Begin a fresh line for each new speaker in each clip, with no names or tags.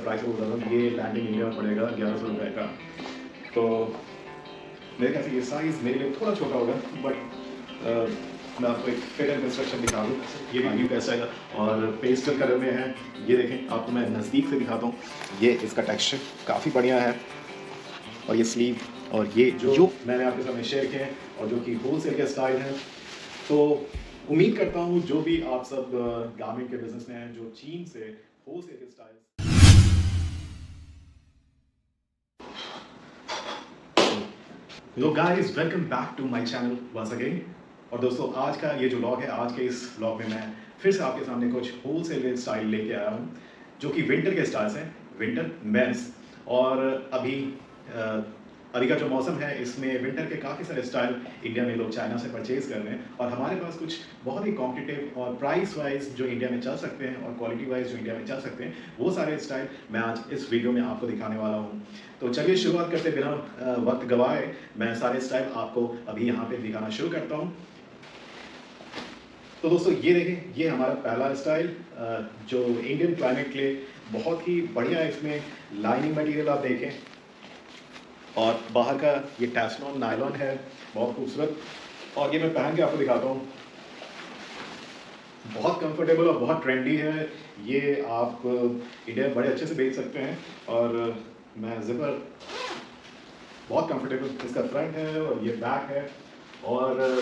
Price बोल रहा हूँ, ये लैंडिंग इंडिया में पड़ेगा 1100 रुपये का। तो मेरे ख्याल से ये साइज़ मेरे लिए थोड़ा छोटा होगा, बट मैं आपको एक फिट एंड कंस्ट्रक्शन दिखा दूँ। ये भी न्यू कैसा है और पेस्टल कलर में है। ये देखें, आपको मैं नज़दीक से दिखाता हूँ। ये इसका टेक्सचर काफ़ी बढ़िया है और ये स्लीव और ये जो मैंने आपके सामने शेयर किए हैं और जो कि होलसेल के स्टाइल हैं। तो उम्मीद करता हूँ जो भी आप सब गारमेंट के बिजनेस में हैं, जो चीन से होलसेल के स्टाइल। तो guys, welcome back to my channel once again. और दोस्तों, आज का ये जो व्लॉग है, आज के इस व्लॉग में मैं फिर से आपके सामने कुछ होलसेल स्टाइल लेके आया हूँ, जो कि विंटर के स्टाइल्स हैं, विंटर मेंस। और अभी का जो मौसम है, इसमें विंटर के काफ़ी सारे स्टाइल इंडिया में लोग चाइना से परचेज कर रहे हैं और हमारे पास कुछ बहुत ही कॉम्पिटिटिव और प्राइस वाइज जो इंडिया में चल सकते हैं और क्वालिटी वाइज जो इंडिया में चल सकते हैं, वो सारे स्टाइल मैं आज इस वीडियो में आपको दिखाने वाला हूँ। तो चलिए शुरुआत करते बिना वक्त गवाए मैं सारे स्टाइल आपको अभी यहाँ पे दिखाना शुरू करता हूँ। तो दोस्तों, ये देखें, ये हमारा पहला स्टाइल जो इंडियन क्लाइमेट के लिए बहुत ही बढ़िया है। इसमें लाइनिंग मटेरियल आप देखें और बाहर का ये टेफ्लॉन नायलॉन है, बहुत खूबसूरत। और ये मैं पहन के आपको दिखाता हूँ, बहुत कंफर्टेबल और बहुत ट्रेंडी है। ये आप इंडिया में बड़े अच्छे से बेच सकते हैं। और मैं जिपर बहुत कंफर्टेबल, इसका फ्रंट है और ये बैक है। और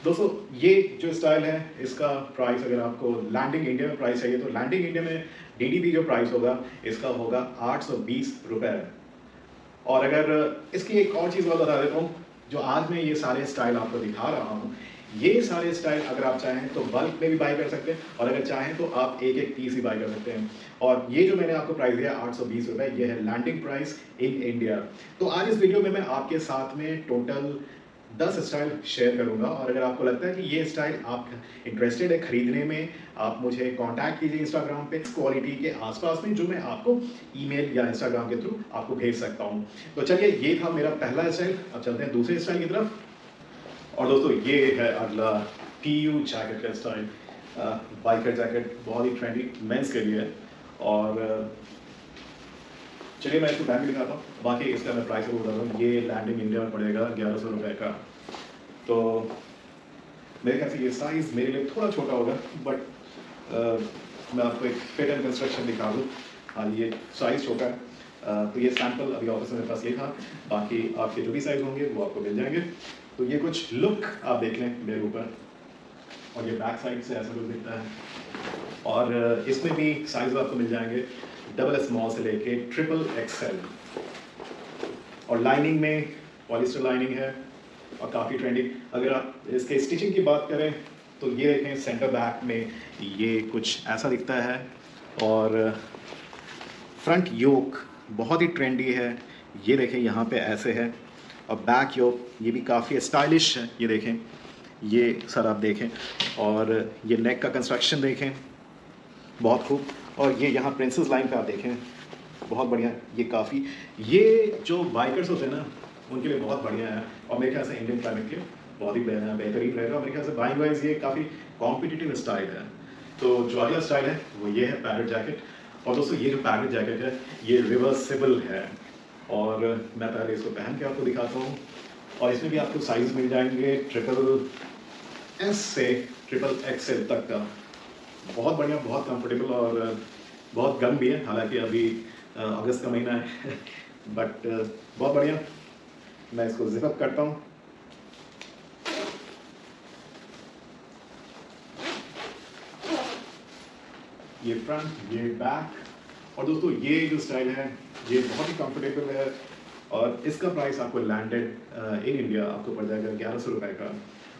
दोस्तों, ये जो स्टाइल है, इसका प्राइस अगर आपको लैंडिंग इंडिया में प्राइस चाहिए तो लैंडिंग इंडिया में डीडीपी जो प्राइस होगा, इसका होगा 820 रुपये। और अगर इसकी एक और चीज़ और बता देता हूँ, जो आज मैं ये सारे स्टाइल आपको दिखा रहा हूँ, ये सारे स्टाइल अगर आप चाहें तो बल्क में भी बाई कर सकते हैं और अगर चाहें तो आप एक एक पीस ही बाई कर सकते हैं। और ये जो मैंने आपको प्राइस दिया 820 रुपये, ये है लैंडिंग प्राइस इन इंडिया। तो आज इस वीडियो में मैं आपके साथ में टोटल 10 स्टाइल शेयर करूंगा और अगर आपको लगता है कि ये स्टाइल आप इंटरेस्टेड है खरीदने में, आप मुझे कांटेक्ट कीजिए इंस्टाग्राम पे क्वालिटी के आसपास में, जो मैं आपको ईमेल या इंस्टाग्राम के थ्रू आपको भेज सकता हूं। तो चलिए, ये था मेरा पहला स्टाइल। अब चलते हैं दूसरे स्टाइल की तरफ। और दोस्तों, ये है अगला टीयू जैकेट का स्टाइल। बाइकर जैकेट बहुत ही ट्रेंडी मेंस के लिए है। और चलिए मैं इसको बैंक में दिखाता हूँ, बाकी इसका मैं प्राइस बोल रहा हूँ। ये लैंडिंग इंडिया में पड़ेगा 1100 रुपये का। तो मेरे ख्याल से ये साइज़ मेरे लिए थोड़ा छोटा होगा, बट मैं आपको एक फिट एंड कंस्ट्रक्शन दिखा दूँ। हाँ, ये साइज़ छोटा है। तो ये सैंपल अभी ऑफिस में मेरे पास ये था, बाकी आपके जो भी साइज़ होंगे वो आपको मिल जाएंगे। तो ये कुछ लुक आप देख लें मेरे ऊपर, और ये बैक साइड से ऐसा कुछ दिखता है। और इसमें भी साइज़ आपको मिल जाएंगे डबल स्मॉल से लेके ट्रिपल एक्सएल। और लाइनिंग में पॉलिस्टर लाइनिंग है और काफ़ी ट्रेंडिंग। अगर आप इसके स्टिचिंग की बात करें तो ये देखें, सेंटर बैक में ये कुछ ऐसा दिखता है और फ्रंट योक बहुत ही ट्रेंडी है। ये देखें, यहाँ पे ऐसे है और बैक योक ये भी काफ़ी स्टाइलिश है। ये देखें, ये सर आप देखें, और ये नेक का कंस्ट्रक्शन देखें, बहुत खूब। और ये यहाँ प्रिंसेस लाइन पे आप देखें, बहुत बढ़िया। ये काफ़ी, ये जो बाइकर्स होते हैं ना, उनके लिए बहुत बढ़िया है और मेरे ख्याल से इंडियन क्लाइमेट के बहुत ही बेहतरीन रहेगा। मेरे ख्याल से बाइंग वाइज ये काफ़ी कॉम्पिटिटिव स्टाइल है। तो जो अगला स्टाइल है वो ये है पैरेट जैकेट। और दोस्तों, ये जो पैरेट जैकेट है, ये रिवर्सिबल है और मैं पहले इसको पहन के आपको दिखाता हूँ। और इसमें भी आपको साइज मिल जाएंगे ट्रिपल एस से ट्रिपल एक्सएल तक का। बहुत बढ़िया, बहुत कंफर्टेबल और बहुत गर्म भी है। हालांकि अभी अगस्त का महीना है बट बहुत बढ़िया। मैं इसको जिप अप करता हूँ। ये फ्रंट, ये बैक। और दोस्तों, ये जो स्टाइल है ये बहुत ही कंफर्टेबल है और इसका प्राइस आपको लैंडेड इन इंडिया आपको पड़ जाएगा 1100 रुपये का।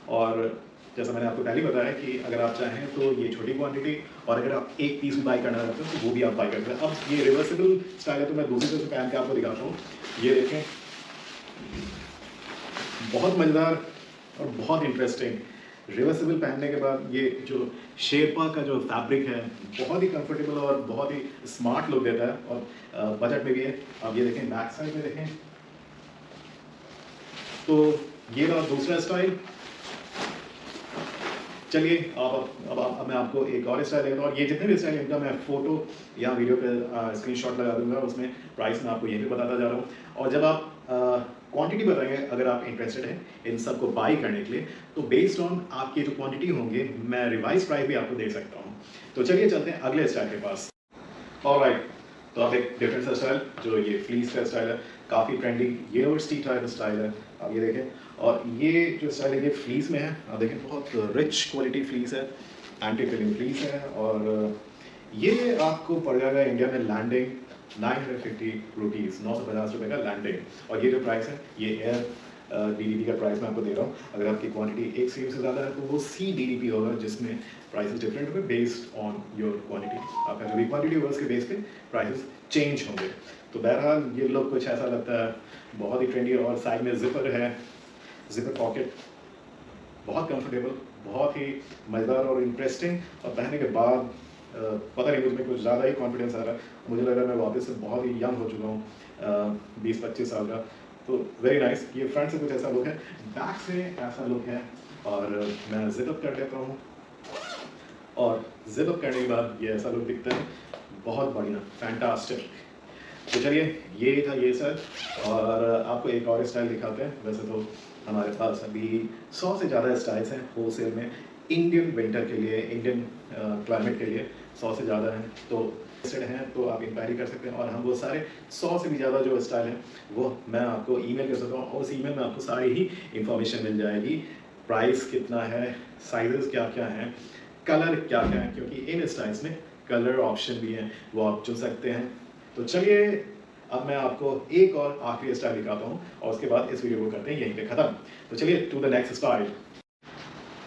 और जैसा मैंने आपको पहले बताया कि अगर आप चाहें तो ये छोटी क्वांटिटी, और अगर आप एक पीस भी बाई करना चाहते हो तो वो भी आप बाई करते हैं। अब ये रिवर्सिबल स्टाइल है तो मैं दूसरी तरफ से पहन के आपको दिखाता हूँ। ये देखें, बहुत मज़ेदार और बहुत इंटरेस्टिंग। रिवर्सिबल पहनने के बाद ये जो शेरपा का जो फैब्रिक है, बहुत ही कंफर्टेबल और बहुत ही स्मार्ट लुक देता है और बजट में भी है। अब ये देखें, बैक साइड में देखें, तो ये रहा दूसरा स्टाइल। चलिए अब मैं आपको एक और स्टाइल देता हूँ, और ये जितने भी स्टाइल इनका मैं फ़ोटो या वीडियो पे स्क्रीनशॉट लगा दूंगा, उसमें प्राइस मैं आपको यहीं पे बताता जा रहा हूँ। और जब आप क्वांटिटी बताएंगे, अगर आप इंटरेस्टेड हैं इन सब को बाई करने के लिए, तो बेस्ड ऑन आपकी जो क्वांटिटी होंगे मैं रिवाइज प्राइस भी आपको दे सकता हूँ। तो चलिए चलते हैं अगले स्टाइल के पास। ऑलराइट, तो आप एक डिफरेंट सा स्टाइल, जो ये फ्लीस का स्टाइल है, काफ़ी ट्रेंडिंग यूनिवर्सिटी टाइप स्टाइल है, आप ये देखें। और ये जो स्टाइल है ये फ्लीस में है, आप देखें बहुत रिच क्वालिटी फ्लीस है, एंटी फिलिंग फ्लीस है। और ये आपको पड़ जाएगा इंडिया में लैंडिंग 950 रुपीज़, 950 रुपये का लैंडिंग। और ये जो प्राइस है ये एयर DDP का प्राइस मैं आपको दे रहा हूँ। अगर आपकी क्वांटिटी एक सीएम से ज़्यादा है तो वो CDDP होगा, जिसमें प्राइसेस डिफरेंट होंगे बेस्ड ऑन योर क्वांटिटी। आपका जो भी क्वांटिटी होगा उसके बेस पे प्राइसेस चेंज होंगे। तो बहरहाल ये लोग कुछ ऐसा लगता है, बहुत ही ट्रेंडी। और साइड में जिपर है, जिपर पॉकेट, बहुत कंफर्टेबल, बहुत ही मज़ेदार और इंटरेस्टिंग। और पहनने के बाद पता नहीं मुझमें कुछ ज़्यादा ही कॉन्फिडेंस आ रहा है, मुझे लग रहा है मैं वापस से बहुत ही यंग हो चुका हूँ, 20-25 साल का। तो वेरी नाइस। ये फ्रंट से कुछ ऐसा लुक है, बैक से ऐसा लुक है। और मैं जिप कर देता हूँ, और जिप अप करने के बाद ये ऐसा लुक दिखता है, बहुत बढ़िया, फैंटास्टिक। तो चलिए ये था ये सर, और आपको एक और स्टाइल दिखाते हैं। वैसे तो हमारे पास अभी 100 से ज़्यादा स्टाइल्स हैं होलसेल में, इंडियन विंटर के लिए, इंडियन क्लाइमेट के लिए 100 से ज़्यादा हैं। तो इंटरेस्टेड हैं तो आप इंक्वायरी कर सकते हैं, और हम वो सारे 100 से भी ज़्यादा जो स्टाइल हैं वो मैं आपको ईमेल कर सकता हूँ, और उस ईमेल में आपको सारी ही इंफॉर्मेशन मिल जाएगी। प्राइस कितना है, साइजेस क्या क्या हैं, कलर क्या क्या है, क्योंकि इन स्टाइल्स में कलर ऑप्शन भी हैं, वो आप चुन सकते हैं। तो चलिए अब मैं आपको एक और आखिरी स्टाइल दिखाता हूँ, और उसके बाद इस वीडियो को करते हैं यहीं पे ख़त्म। तो चलिए टू द नेक्स्ट स्टाइल।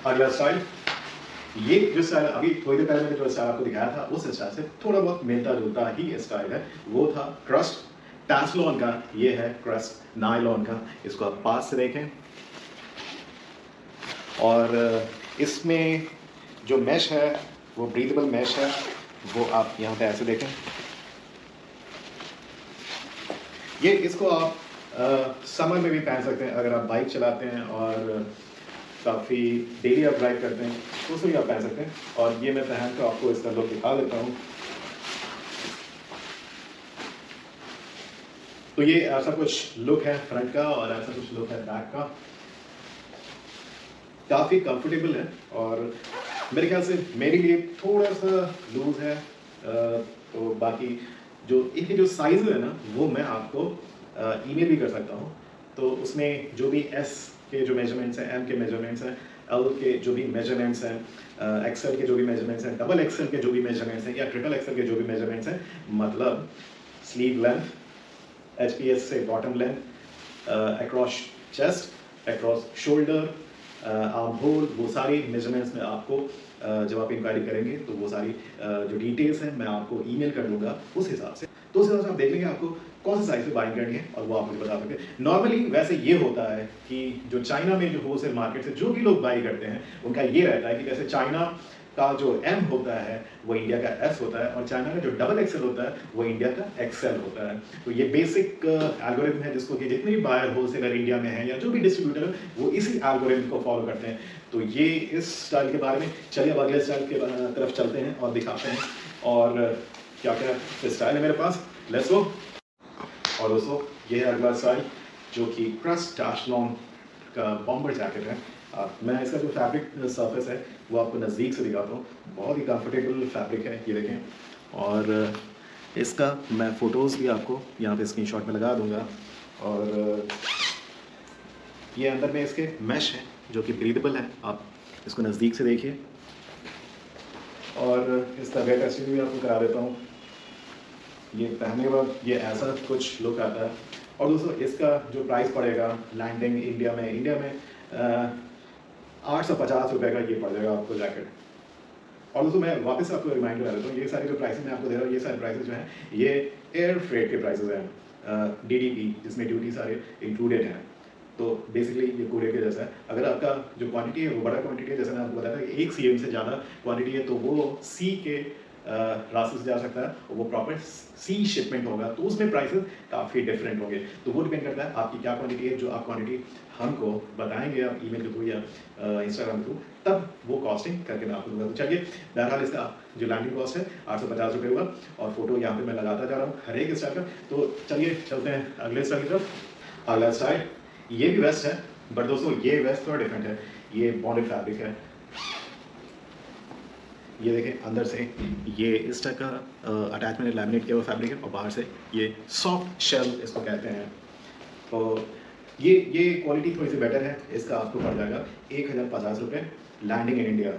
अगला स्टाइल, ये जो स्टाइल अभी थोड़ी देर पहले मैंने जो स्टाइल आपको दिखाया था उस स्टाइल से थोड़ा बहुत मिलता जुलता ही स्टाइल है। वो था क्रस्ट टैसलॉन का, ये है क्रस्ट नायलॉन का। इसको आप पास से देखें, और इसमें जो मैश है वो ब्रीथेबल मैश है, वो आप यहाँ पे ऐसे देखें। ये इसको आप समर में भी पहन सकते हैं, अगर आप बाइक चलाते हैं और काफ़ी डेली आप ड्राइव करते हैं तो उसमें भी आप पहन सकते हैं। और ये मैं पहन कर आपको इसका लुक दिखा देता हूँ। तो ये ऐसा कुछ लुक है फ्रंट का, और ऐसा कुछ लुक है बैक का। काफ़ी कंफर्टेबल है, और मेरे ख्याल से मेरे लिए थोड़ा सा लूज है। तो बाकी जो इनके जो साइज है ना वो मैं आपको ईमेल भी कर सकता हूँ। तो उसमें जो भी एस के जो मेजरमेंट्स हैं, एम के मेजरमेंट्स हैं, एल के जो भी मेजरमेंट्स हैं, एक्सएल के जो भी मेजरमेंट्स हैं, डबल एक्सएल के जो भी मेजरमेंट्स हैं, या ट्रिपल एक्सएल के जो भी मेजरमेंट्स हैं, मतलब स्लीव लेंथ, HPS से bottom length, across chest, across shoulder, arm hole, वो सारी मेजरमेंट्स में आपको जब आप इंक्वायरी करेंगे तो वो सारी जो डिटेल्स हैं मैं आपको ईमेल कर दूंगा उस हिसाब से। तो उस हिसाब से आप देख लेंगे आपको कौन सा साइज से बाइंग करनी है, और वो आप मुझे बता सकते हैं। नॉर्मली वैसे ये होता है कि जो चाइना में जो होलसेल मार्केट से जो भी लोग बाई करते हैं उनका ये रहता है कि जैसे चाइना का जो M होता है वो इंडिया का S होता है, और चाइना का जो डबल एक्सएल होता है वो इंडिया का XL होता है। तो ये बेसिक एल्गोरिथम है जिसको कि जितने भी बायर होलसेलर इंडिया में हैं या जो भी डिस्ट्रीब्यूटर है वो इसी एल्गोरिथम को फॉलो करते हैं। तो ये इस स्टाइल के बारे में। चलिए अब अगले स्टाइल के तरफ चलते हैं और दिखाते हैं और क्या क्या स्टाइल है मेरे पास। Let's go. और दोस्तों ये है अगला स्टाइल जो कि क्रस्ट टैसलॉन का बॉम्बर जैकेट है। मैं इसका जो फैब्रिक सरफेस है वो आपको नज़दीक से दिखाता हूँ। बहुत ही कंफर्टेबल फैब्रिक है, ये देखें। और इसका मैं फ़ोटोज़ भी आपको यहाँ पे स्क्रीनशॉट में लगा दूँगा। और ये अंदर में इसके मैश है जो कि ब्रीदेबल है, आप इसको नज़दीक से देखिए। और इसका वेट टेस्टिंग भी आपको करा देता हूँ। ये पहनने के बाद ये ऐसा कुछ लुक आता है। और दोस्तों इसका जो प्राइस पड़ेगा लैंडिंग इंडिया में 850 रुपये का ये पड़ जाएगा आपको जैकेट। और दोस्तों मैं वापस आपको रिमाइंड करा देता हूँ, ये सारे जो प्राइसेस मैं आपको दे रहा हूँ, ये सारे प्राइसेस जो हैं ये एयर फ्रेट के प्राइसेस हैं, DDP जिसमें ड्यूटी सारे इंक्लूडेड हैं। तो बेसिकली ये कूरियर के जैसा है। अगर आपका जो क्वांटिटी है वो बड़ा क्वांटिटी है, जैसे मैं आपको बताया था कि 1 CM से ज़्यादा क्वांटिटी है तो वो C के रास्ते से जा सकता है, और वो प्रॉपर सी शिपमेंट होगा, तो उसमें प्राइसेस काफ़ी डिफरेंट होंगे। तो वो डिपेंड करता है आपकी क्या क्वांटिटी है, जो आप क्वांटिटी हमको बताएंगे आप ईमेल के थ्रू या इंस्टाग्राम के थ्रू, तब वो कॉस्टिंग करके मैं आपको दूंगा। तो चलिए, बहरहाल इसका जो लैंडिंग कॉस्ट है 850 रुपये हुआ, और फोटो यहाँ पे मैं लगाता जा रहा हूँ हर एक स्टाइल का। तो चलिए चलते हैं अगले स्टाइल की तरफ। अगला स्टाइल ये भी वेस्ट है, बट दोस्तों ये वेस्ट थोड़ा डिफरेंट है। ये बॉन्डेड फैब्रिक है, ये देखें अंदर से ये इस टाइप का अटैचमेंट लैमिनेट किया हुआ फैब्रिक है, और बाहर से ये सॉफ्ट शेल इसको कहते हैं। तो ये क्वालिटी थोड़ी सी बेटर है, इसका आपको पड़ जाएगा 1050 रुपये, लैंडिंग इन इंडिया।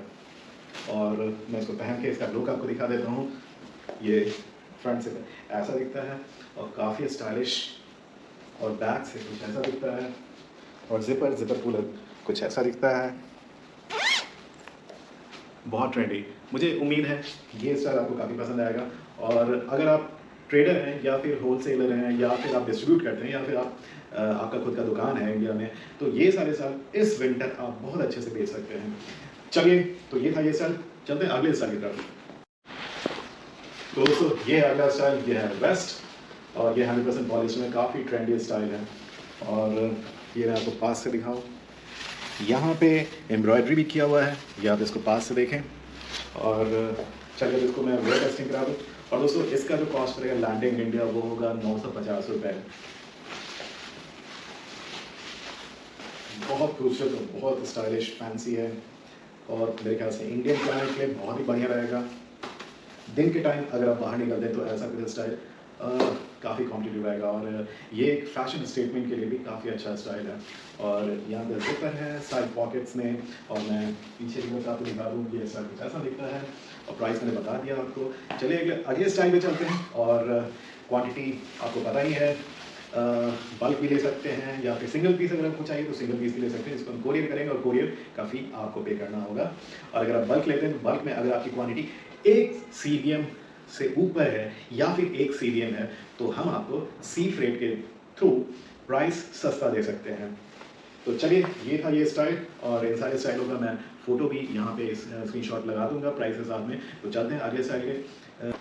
और मैं इसको पहन के इसका लुक आपको दिखा देता हूँ। ये फ्रंट से ऐसा दिखता है और काफ़ी स्टाइलिश, और बैक से कुछ ऐसा दिखता है, और जिपर पुलर कुछ ऐसा दिखता है, बहुत ट्रेंडी। मुझे उम्मीद है ये स्टाइल आपको काफ़ी पसंद आएगा। और अगर आप ट्रेडर हैं, या फिर होलसेलर हैं, या फिर आप डिस्ट्रीब्यूट करते हैं, या फिर आप आपका खुद का दुकान है इंडिया में, तो ये सारे स्टाइल इस विंटर आप बहुत अच्छे से बेच सकते हैं। चलिए, तो ये था ये स्टाइल। चलते हैं अगले स्टाइल की तरफ। तो दोस्तों ये अगला स्टाइल, ये है वेस्ट, और ये 100% पॉलिस्टर में काफ़ी ट्रेंडी स्टाइल है। और ये मैं आपको पास से दिखाऊँ, यहाँ पे एम्ब्रॉयडरी भी किया हुआ है, या आप इसको पास से देखें। और चलिए इसको मैं वेयर टेस्टिंग करा दूँ। और दोस्तों इसका जो कॉस्ट रहेगा लैंडिंग इंडिया, वो होगा 950 रुपये। बहुत खूबसूरत और बहुत स्टाइलिश फैंसी है, और मेरे ख्याल से इंडियन क्लाइमेट के लिए बहुत ही बढ़िया रहेगा। दिन के टाइम अगर आप बाहर निकलते हैं तो ऐसा कुछ स्टाइल काफ़ी कॉम्पिटिटिव रहेगा, और ये एक फैशन स्टेटमेंट के लिए भी काफ़ी अच्छा स्टाइल है। और यहाँ पर जिपर है साइड पॉकेट्स में, और मैं पीछे भी आपको दिखा दूँ ये स्टाइल कुछ ऐसा दिखता है, और प्राइस मैंने बता दिया आपको। चलिए अगले स्टाइल पे चलते हैं। और क्वांटिटी आपको पता ही है, बल्क भी ले सकते हैं, या फिर सिंगल पीस अगर आपको चाहिए तो सिंगल पीस भी ले सकते हैं, जिसको हम कोरियर करेंगे, और कोरियर काफ़ी आपको पे करना होगा। और अगर आप बल्क लेते हैं तो बल्क में अगर आपकी क्वांटिटी 1 CBM से ऊपर है, या फिर 1 CBM है, तो हम आपको सी फ्रेट के थ्रू प्राइस सस्ता दे सकते हैं। तो चलिए ये था ये स्टाइल, और इन सारे स्टाइलों का मैं फ़ोटो भी यहाँ पे स्क्रीनशॉट लगा दूंगा प्राइस के साथ में। तो चलते हैं अगले स्टाइल के।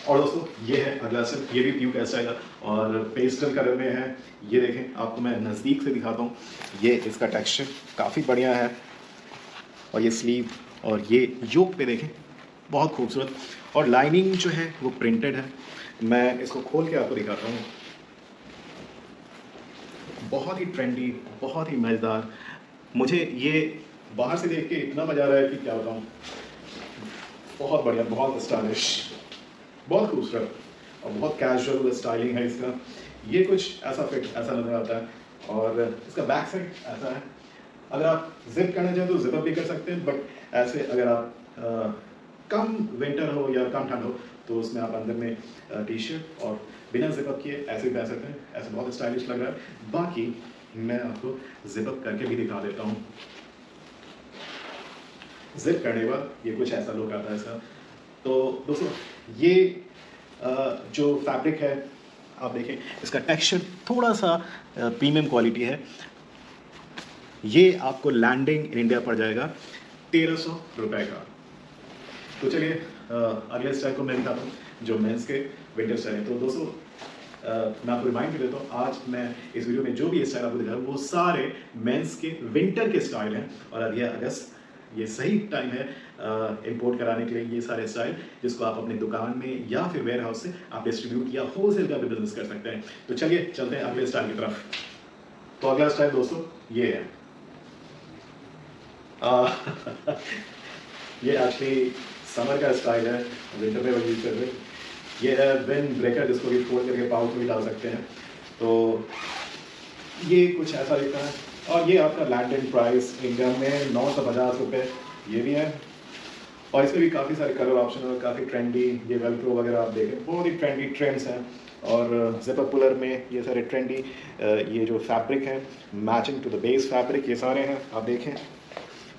और दोस्तों ये है अगला स्टाइल, ये भी प्यू का स्टाइल है, और पेस्टल कलर में है। ये देखें, आपको मैं नज़दीक से दिखाता हूँ। ये इसका टेक्सचर काफ़ी बढ़िया है, और ये स्लीव और ये योक पे देखें, बहुत खूबसूरत। और लाइनिंग जो है वो प्रिंटेड है। मैं इसको खोल के आपको दिखाता हूँ। बहुत ही ट्रेंडी, बहुत ही मज़ेदार। मुझे ये बाहर से देख के इतना मज़ा आ रहा है कि क्या बताऊँ। बहुत बढ़िया, बहुत स्टाइलिश, बहुत खूबसूरत, और बहुत कैजुअल स्टाइलिंग है इसका। ये कुछ ऐसा फिट ऐसा नज़र आता है, और इसका बैक साइड ऐसा है। अगर आप जिप करना चाहें तो जिप भी कर सकते हैं, बट ऐसे अगर आप कम विंटर हो या कम ठंड हो, तो उसमें आप अंदर में टी शर्ट और बिना जिपअप किए ऐसे भी पहन सकते हैं। ऐसे बहुत स्टाइलिश लग रहा है। बाकी मैं आपको जिपअप करके भी दिखा देता हूँ। जिप करने के बाद ये कुछ ऐसा लुक आता है इसका। तो दोस्तों ये जो फैब्रिक है आप देखें, इसका टेक्सचर थोड़ा सा प्रीमियम क्वालिटी है। ये आपको लैंडिंग इन इंडिया पड़ जाएगा 1300 रुपये का। तो चलिए अगले स्टाइल को मैं दिखाता हूँ, जो मेंस के विंटर स्टाइल है। तो दोस्तों मैं आपको रिमाइंड कर देता हूँ, आज मैं इस वीडियो में जो भी स्टाइल आपको दिखा रहा हूँ वो सारे मेंस के विंटर के स्टाइल हैं। और अब यह अगस्त, ये सही टाइम है इंपोर्ट कराने के लिए ये सारे स्टाइल, जिसको आप अपनी दुकान में या फिर वेयर हाउस से आप डिस्ट्रीब्यूट या होलसेल का भी बिजनेस कर सकते हैं। तो चलिए चलते हैं अगले स्टाइल की तरफ। तो अगला स्टाइल दोस्तों ये है। ये एक्चुअली समर का स्टाइल है, विंटर में वो यूज कर रहे हैं। ये है विंड ब्रेकर, जिसको भी फोल्ड करके पाउच में भी डाल सकते हैं। तो ये कुछ ऐसा दिखता है, और ये आपका लैंडिंग प्राइस इंडिया में 950 रुपये ये भी है। और इसमें भी काफ़ी सारे कलर ऑप्शन और काफ़ी ट्रेंडी, ये वेलक्रो वगैरह आप देखें, बहुत ही ट्रेंडी ट्रेंड्स हैं। और जिपर पुलर में ये सारे ट्रेंडी ये जो फैब्रिक है matching to the base fabric, ये सारे हैं आप देखें।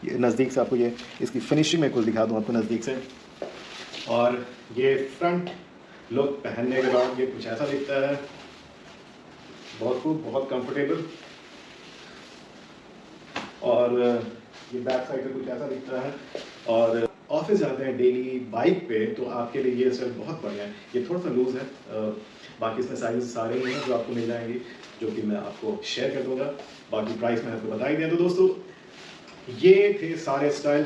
ये नज़दीक से आपको ये इसकी फिनिशिंग में कुछ दिखा दूँ आपको नज़दीक से। और ये फ्रंट लुक पहनने के बाद ये कुछ ऐसा दिखता है, बहुत खूब, बहुत कंफर्टेबल। और ये बैक साइड से कुछ ऐसा दिखता है, और ऑफिस जाते हैं डेली बाइक पे, तो आपके लिए ये स्टाइल बहुत बढ़िया है। ये थोड़ा सा लूज़ है, बाकी इसमें साइज सारे ही हैं जो आपको मिल जाएंगे, जो कि मैं आपको शेयर कर दूंगा। बाकी प्राइस मैंने आपको बता ही दिया। तो दोस्तों ये थे सारे स्टाइल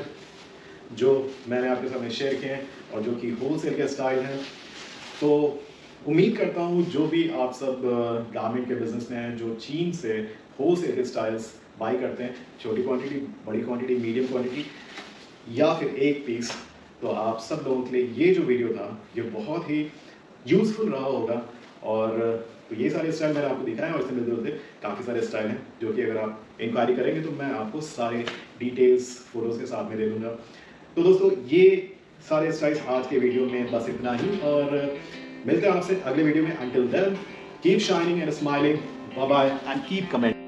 जो मैंने आपके सामने शेयर किए हैं और जो कि होलसेल के स्टाइल हैं। तो उम्मीद करता हूँ जो भी आप सब गारमेंट के बिजनेस में हैं, जो चीन से होलसेल के स्टाइल्स बाई करते हैं, छोटी क्वांटिटी, बड़ी क्वांटिटी, मीडियम क्वांटिटी या फिर एक पीस, तो आप सब लोगों के लिए ये जो वीडियो था ये बहुत ही यूज़फुल रहा होगा। और तो ये सारे स्टाइल मैंने आपको दिखाए और इससे मिलते जुलते काफ़ी सारे स्टाइल हैं जो कि अगर आप इंक्वायरी करेंगे तो मैं आपको सारे डिटेल्स फोटोज़ के साथ में दे दूँगा। तो दोस्तों ये सारे स्टाइल्स आज के वीडियो में बस इतना ही, और मिलते हैं आपसे अगले वीडियो में। Until then keep shining and smiling, bye bye and keep comment.